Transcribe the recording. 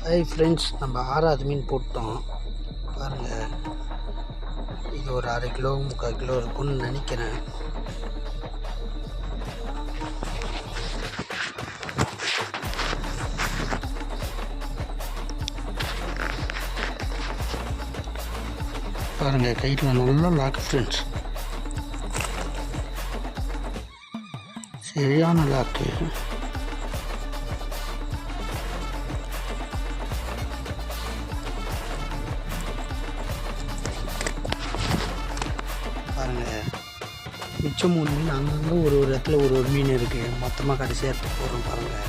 Hi friends, நம்ம 6வது மீன் போட்டோம் பாருங்கள். இது ஒரு 1/2 கிலோ 3/4 கிலோ இருக்கும்னு நினைக்கிறேன். பாருங்கள், கையில் நல்லா லாக்கு ஃப்ரெண்ட்ஸ், சரியான லாக்கு. பாருங்கள், மிச்சம் 3 மீன் அங்கங்கே ஒரு இடத்துல ஒரு மீன் இருக்குது. மொத்தமாக கடைசியாக எடுத்து போடுறோம் பாருங்கள்.